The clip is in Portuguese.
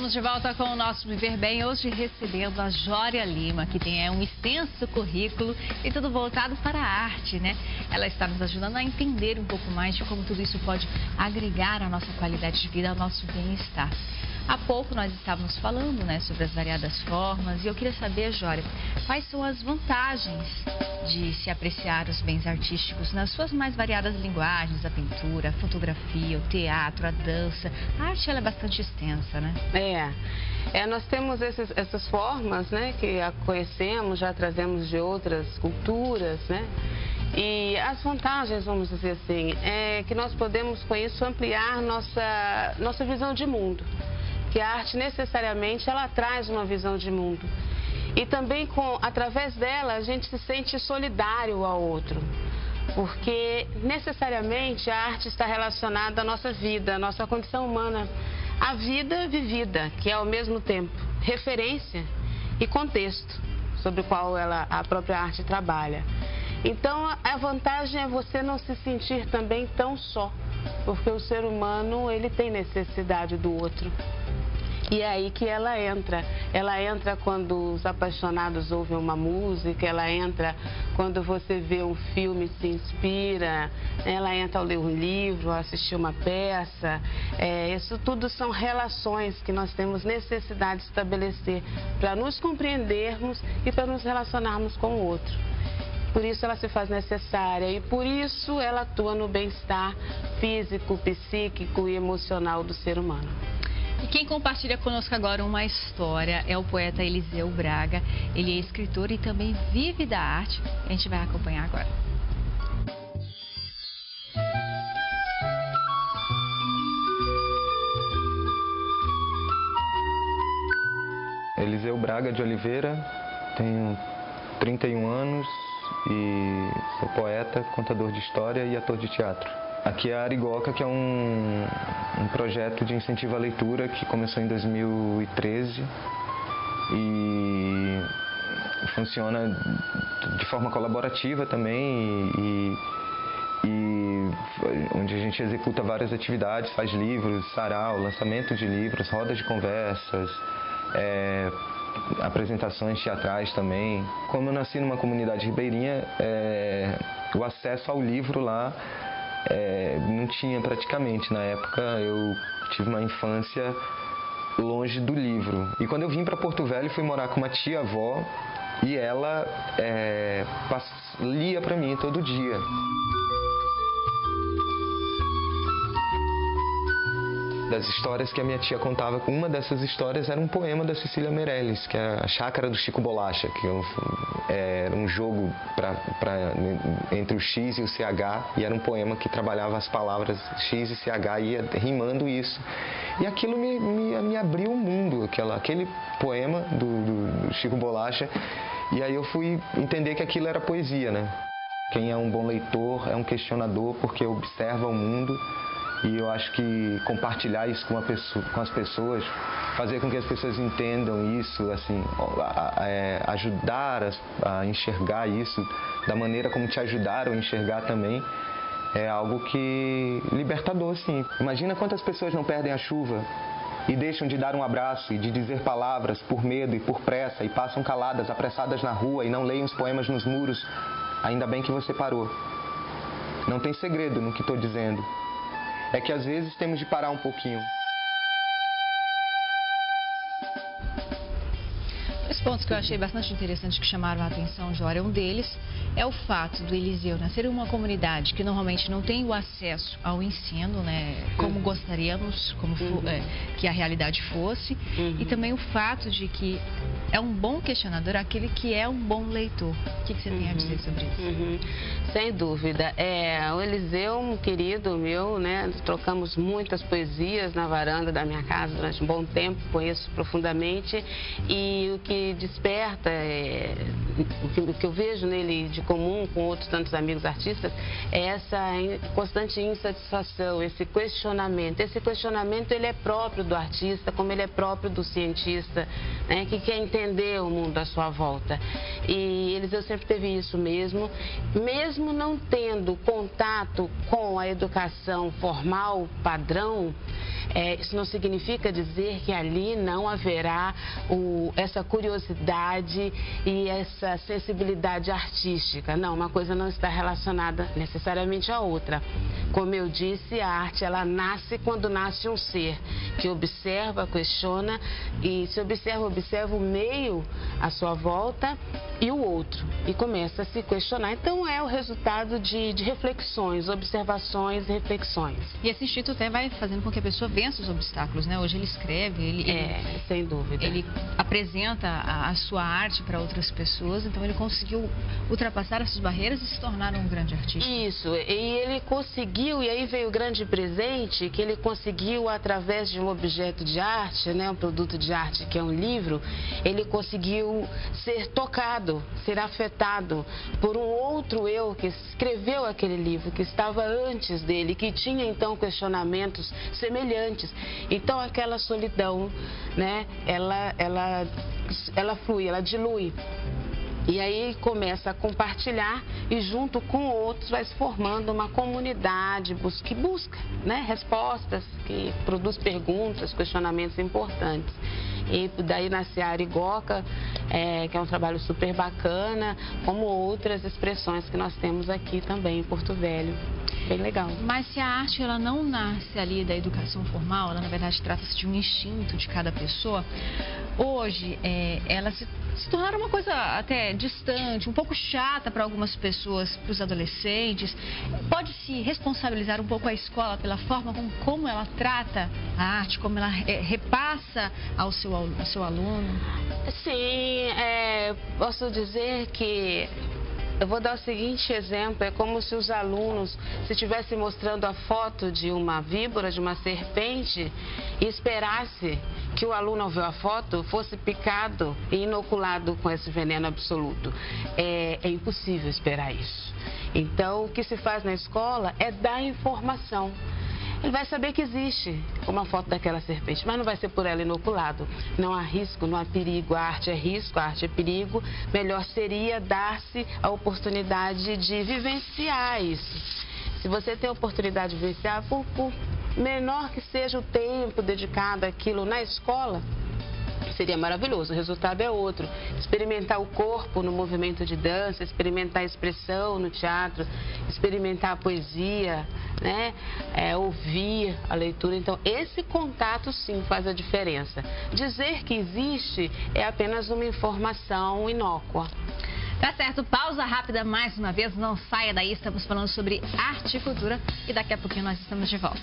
estamos de volta com o nosso Viver Bem, hoje recebendo a Jória Lima, que tem um extenso currículo e tudo voltado para a arte, né? Ela está nos ajudando a entender um pouco mais de como tudo isso pode agregar a nossa qualidade de vida, ao nosso bem-estar. Há pouco nós estávamos falando, né, sobre as variadas formas e eu queria saber, Jória, quais são as vantagens de se apreciar os bens artísticos nas suas mais variadas linguagens, a pintura, a fotografia, o teatro, a dança. A arte ela é bastante extensa, né? Nós temos essas formas, né, que a conhecemos, já trazemos de outras culturas, né? E as vantagens, vamos dizer assim, é que nós podemos com isso ampliar nossa visão de mundo. Que a arte necessariamente ela traz uma visão de mundo. E também através dela a gente se sente solidário ao outro. Porque necessariamente a arte está relacionada à nossa vida, à nossa condição humana. A vida vivida, que é ao mesmo tempo referência e contexto sobre o qual a própria arte trabalha. Então a vantagem é você não se sentir também tão só. Porque o ser humano ele tem necessidade do outro. E é aí que ela entra. Ela entra quando os apaixonados ouvem uma música, ela entra quando você vê um filme e se inspira, ela entra ao ler um livro, assistir uma peça. Isso tudo são relações que nós temos necessidade de estabelecer para nos compreendermos e para nos relacionarmos com o outro. Por isso ela se faz necessária e por isso ela atua no bem-estar físico, psíquico e emocional do ser humano. E quem compartilha conosco agora uma história é o poeta Eliseu Braga. Ele é escritor e também vive da arte. A gente vai acompanhar agora. Eliseu Braga de Oliveira, tenho 31 anos e sou poeta, contador de história e ator de teatro. Aqui é a Arigoca, que é um projeto de incentivo à leitura que começou em 2013 e funciona de forma colaborativa também e onde a gente executa várias atividades, faz livros, sarau, lançamento de livros, rodas de conversas, apresentações teatrais também. Como eu nasci numa comunidade ribeirinha, o acesso ao livro lá não tinha praticamente. Na época eu tive uma infância longe do livro. E quando eu vim para Porto Velho, fui morar com uma tia-avó e ela lia para mim todo dia. Das histórias que a minha tia contava, uma dessas histórias era um poema da Cecília Meirelles, que é a Chácara do Chico Bolacha, que era um jogo entre o X e o CH, e era um poema que trabalhava as palavras X e CH e ia rimando isso. E aquilo me abriu o mundo, aquele poema do Chico Bolacha, e aí eu fui entender que aquilo era poesia, né? Quem é um bom leitor é um questionador porque observa o mundo. E eu acho que compartilhar isso com as pessoas, fazer com que as pessoas entendam isso, assim, ajudar a enxergar isso da maneira como te ajudaram a enxergar também, é algo que libertador, sim. Imagina quantas pessoas não perdem a chuva e deixam de dar um abraço e de dizer palavras por medo e por pressa e passam caladas, apressadas na rua e não leem os poemas nos muros. Ainda bem que você parou. Não tem segredo no que estou dizendo. É que às vezes temos de parar um pouquinho. Dois pontos que eu achei bastante interessantes que chamaram a atenção, Jória. Um deles é o fato do Eliseu nascer em uma comunidade que normalmente não tem o acesso ao ensino, né, como gostaríamos, que a realidade fosse. E também o fato de que é um bom questionador aquele que é um bom leitor. O que você tem a dizer sobre isso? Sem dúvida. O Eliseu, um querido meu, né? Trocamos muitas poesias na varanda da minha casa durante um bom tempo, conheço profundamente. E o que desperta, o que eu vejo nele de comum com outros tantos amigos artistas, é essa constante insatisfação, esse questionamento. Esse questionamento ele é próprio do artista, como ele é próprio do cientista, né? Que quer entender o mundo à sua volta. E Eliseu sempre teve isso mesmo não tendo contato com a educação formal, padrão, Isso não significa dizer que ali não haverá essa curiosidade e essa sensibilidade artística. Não, uma coisa não está relacionada necessariamente à outra. Como eu disse, a arte, ela nasce quando nasce um ser que observa, questiona e se observa o meio à sua volta e o outro e começa a se questionar. Então é o resultado de reflexões, observações e reflexões. E esse instituto até vai fazendo com que a pessoa vença os obstáculos, né? Hoje ele escreve, sem dúvida. Ele apresenta a sua arte para outras pessoas, então ele conseguiu ultrapassar essas barreiras e se tornar um grande artista. Isso, e ele conseguiu, e aí veio o grande presente, que ele conseguiu através de um objeto de arte, né, um produto de arte que é um livro, ele conseguiu ser tocado, ser afetado por um outro eu que escreveu aquele livro, que estava antes dele, que tinha então questionamentos semelhantes. Então aquela solidão, né, ela flui, ela dilui. E aí começa a compartilhar e junto com outros vai se formando uma comunidade que busca, né, respostas, que produz perguntas, questionamentos importantes. E daí nasce a Arigoca, que é um trabalho super bacana, como outras expressões que nós temos aqui também em Porto Velho. Bem legal. Mas se a arte ela não nasce ali da educação formal, ela na verdade trata-se de um instinto de cada pessoa, hoje ela se tornaram uma coisa até distante, um pouco chata para algumas pessoas, para os adolescentes. Pode-se responsabilizar um pouco a escola pela forma como ela trata a arte, como ela repassa ao seu aluno? Sim, posso dizer que eu vou dar o seguinte exemplo, é como se os alunos, se estivessem mostrando a foto de uma víbora, de uma serpente, e esperasse que o aluno, ao ver a foto, fosse picado e inoculado com esse veneno absoluto. É impossível esperar isso. Então, o que se faz na escola é dar informação. Ele vai saber que existe uma foto daquela serpente, mas não vai ser por ela inoculado. Não há risco, não há perigo. A arte é risco, a arte é perigo. Melhor seria dar-se a oportunidade de vivenciar isso. Se você tem a oportunidade de vivenciar, por menor que seja o tempo dedicado àquilo na escola, seria maravilhoso, o resultado é outro. Experimentar o corpo no movimento de dança, experimentar a expressão no teatro, experimentar a poesia, né? Ouvir a leitura. Então, esse contato sim faz a diferença. Dizer que existe é apenas uma informação inócua. Tá certo, pausa rápida mais uma vez, não saia daí, estamos falando sobre arte e cultura e daqui a pouquinho nós estamos de volta.